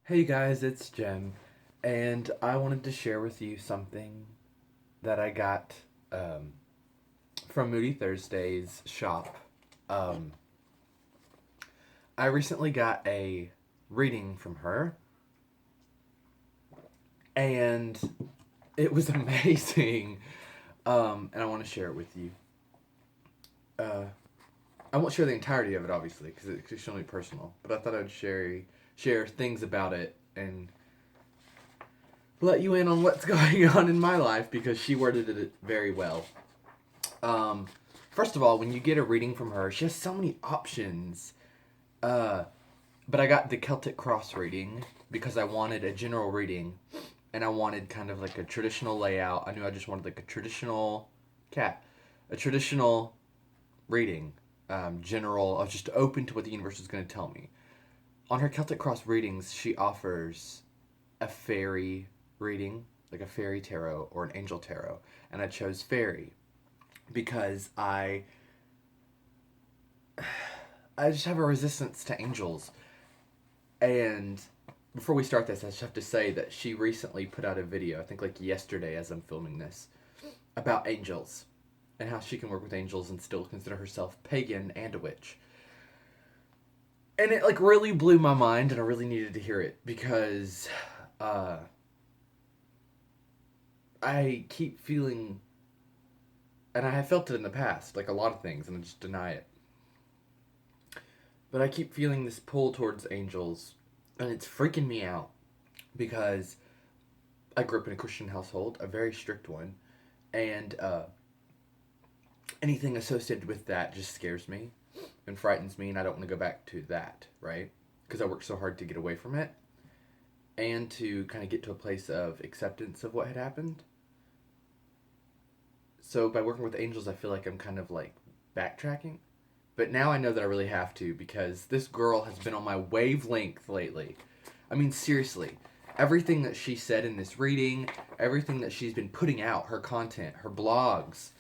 Hey guys, it's Jem, and I wanted to share with you something that I got um, from Moody Thursday's shop. Um, I recently got a reading from her, and it was amazing, and I want to share it with you. Uh, I won't share the entirety of it, obviously, because it's extremely personal, but I thought I'd share things about it and let you in on what's going on in my life because she worded it very well. Um, First of all, when you get a reading from her, she has so many options. Uh, but I got the Celtic Cross reading because I wanted a general reading, and I wanted kind of like a traditional layout. I knew I just wanted like a traditional cat, a traditional reading. General. I was just open to what the universe is going to tell me. On her Celtic Cross readings, she offers a fairy reading, like a fairy tarot or an angel tarot, and I chose fairy because I just have a resistance to angels. And before we start this, I just have to say that she recently put out a video, I think like yesterday as I'm filming this, about angels and how she can work with angels and still consider herself pagan and a witch. And it like really blew my mind, and I really needed to hear it because uh, I keep feeling, and I have felt it in the past, like a lot of things, and I just deny it. But I keep feeling this pull towards angels, and it's freaking me out because I grew up in a Christian household, a very strict one, and anything associated with that just scares me and frightens me, and I don't want to go back to that, right? Because I worked so hard to get away from it and to kind of get to a place of acceptance of what had happened. So by working with angels, I feel like I'm kind of like backtracking. But now I know that I really have to because this girl has been on my wavelength lately. I mean, seriously. Everything that she said in this reading, everything that she's been putting out, her content, her vlogs,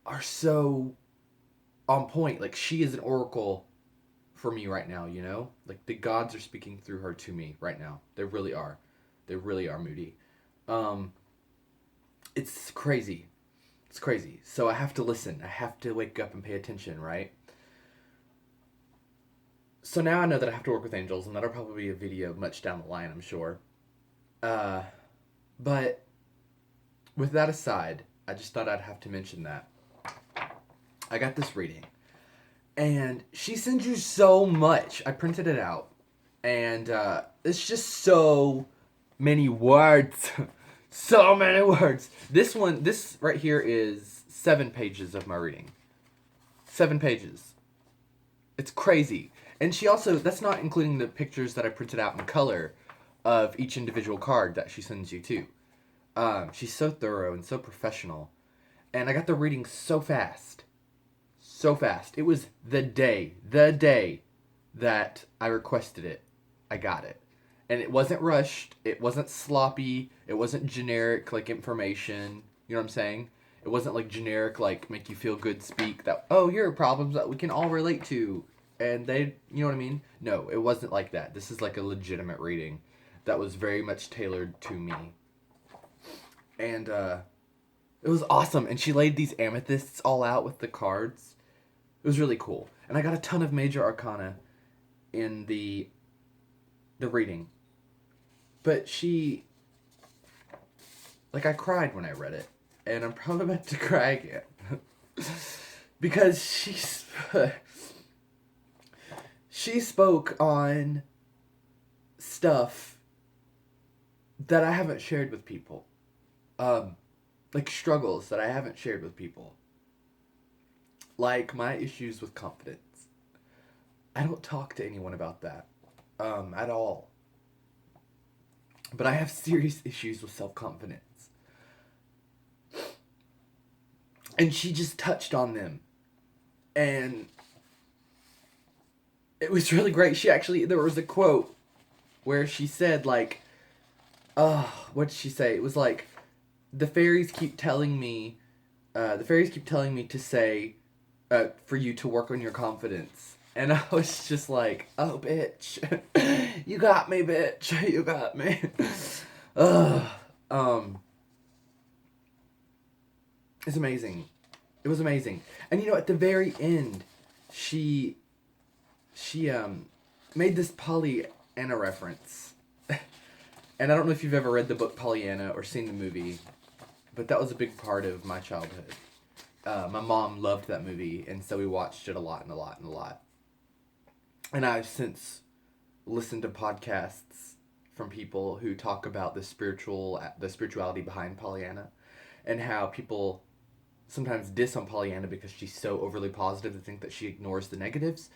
are so on point. Like, she is an oracle for me right now, you know? Like, the gods are speaking through her to me right now. They really are. They really are, Moody. Um, it's crazy. It's crazy. So I have to listen. I have to wake up and pay attention, right? So now I know that I have to work with angels, and that'll probably be a video much down the line, I'm sure. Uh, but with that aside, I just thought I'd have to mention that. I got this reading, and she sends you so much. I printed it out, and it's just so many words. So many words. This right here is 7 pages of my reading. 7 pages. It's crazy. And she also, that's not including the pictures that I printed out in color of each individual card that she sends you too. She's so thorough and so professional. And I got the reading so fast. So fast. It was the day that I requested it, I got it. And it wasn't rushed. It wasn't sloppy. It wasn't generic, like, information. You know what I'm saying? It wasn't like generic, like, make you feel good speak that, oh, here are problems that we can all relate to. And they, you know what I mean? No, it wasn't like that. This is like a legitimate reading that was very much tailored to me. And it was awesome. And she laid these amethysts all out with the cards. It was really cool. And I got a ton of major arcana in the reading. But she, like, I cried when I read it. And I'm probably about to cry again. Because she spoke on stuff that I haven't shared with people. Like struggles that I haven't shared with people. Like my issues with confidence. I don't talk to anyone about that. At all. But I have serious issues with self-confidence. And she just touched on them. And it was really great. There was a quote where she said, like, what did she say? It was like, the fairies keep telling me to say, for you to work on your confidence. And I was just like, oh, bitch. You got me, bitch. You got me. Ugh. Um, it's amazing. It was amazing. And at the very end, she she made this Pollyanna reference. And I don't know if you've ever read the book Pollyanna or seen the movie, but that was a big part of my childhood. My mom loved that movie, and so we watched it a lot and a lot and a lot. And I've since listened to podcasts from people who talk about the spirituality behind Pollyanna, and how people sometimes diss on Pollyanna because she's so overly positive. They think that she ignores the negatives,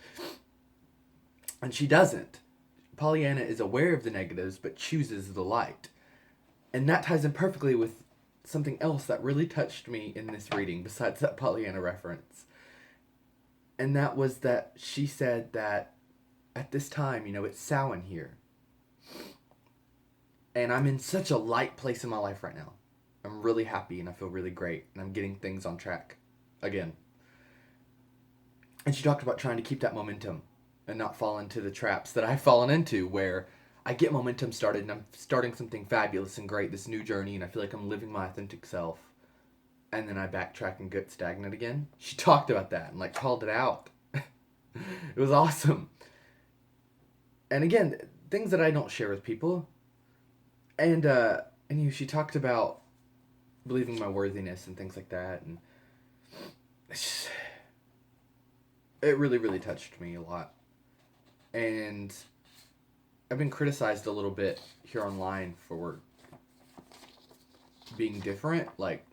and she doesn't. Pollyanna is aware of the negatives but chooses the light. And that ties in perfectly with something else that really touched me in this reading besides that Pollyanna reference. And that was that she said that at this time, it's Samhain here. And I'm in such a light place in my life right now. I'm really happy and I feel really great. And I'm getting things on track again. And she talked about trying to keep that momentum and not fall into the traps that I've fallen into, where I get momentum started and I'm starting something fabulous and great, this new journey, and I feel like I'm living my authentic self. And then I backtrack and get stagnant again. She talked about that and called it out. It was awesome. And again, things that I don't share with people. And she talked about believing my worthiness and things like that, and it really, really touched me a lot. And I've been criticized a little bit here online for being different, like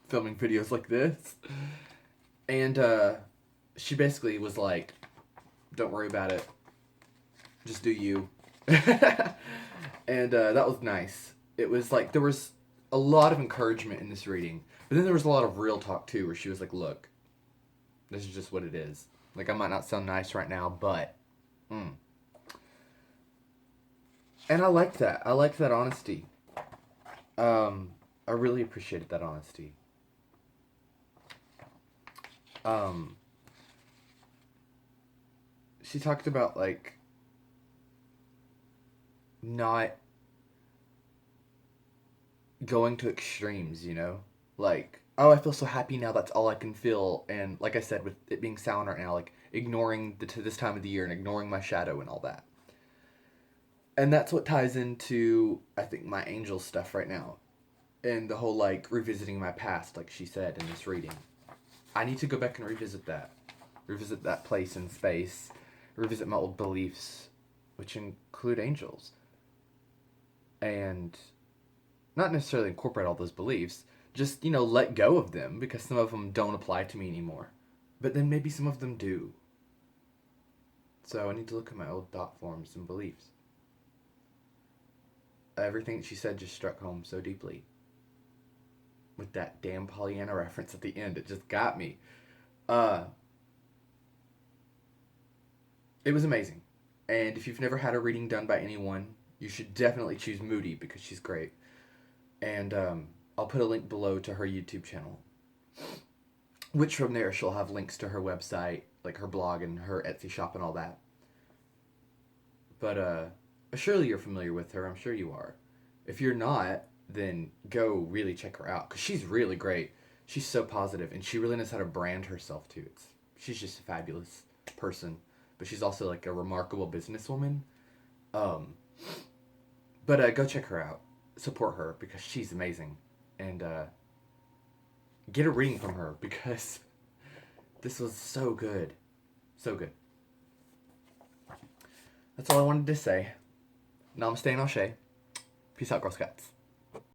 filming videos like this. And she basically was like, don't worry about it. Just do you. And that was nice. It was like there was a lot of encouragement in this reading. But then there was a lot of real talk too, where she was like, look, this is just what it is. I might not sound nice right now, but... And I liked that. I liked that honesty. I really appreciated that honesty. She talked about, not going to extremes, oh, I feel so happy now, that's all I can feel. And like I said, with it being sound right now, ignoring to this time of the year and ignoring my shadow and all that. And that's what ties into, I think, my angel stuff right now. And the whole, revisiting my past, like she said in this reading. I need to go back and revisit that. Revisit that place and space. Revisit my old beliefs, which include angels. And not necessarily incorporate all those beliefs, just, let go of them, because some of them don't apply to me anymore. But then maybe some of them do. So I need to look at my old thought forms and beliefs. Everything that she said just struck home so deeply. With that damn Pollyanna reference at the end, it just got me. It was amazing. And if you've never had a reading done by anyone, you should definitely choose Moody, because she's great. And I'll put a link below to her YouTube channel, which from there she'll have links to her website, her blog and her Etsy shop and all that. But surely you're familiar with her. I'm sure you are. If you're not, then go really check her out, because she's really great. She's so positive, and she really knows how to brand herself too. She's just a fabulous person, but she's also a remarkable businesswoman. But go check her out. Support her, because she's amazing. And get a reading from her, because this was so good. So good. That's all I wanted to say. Namaste and Ashe. Peace out, Girl Scouts.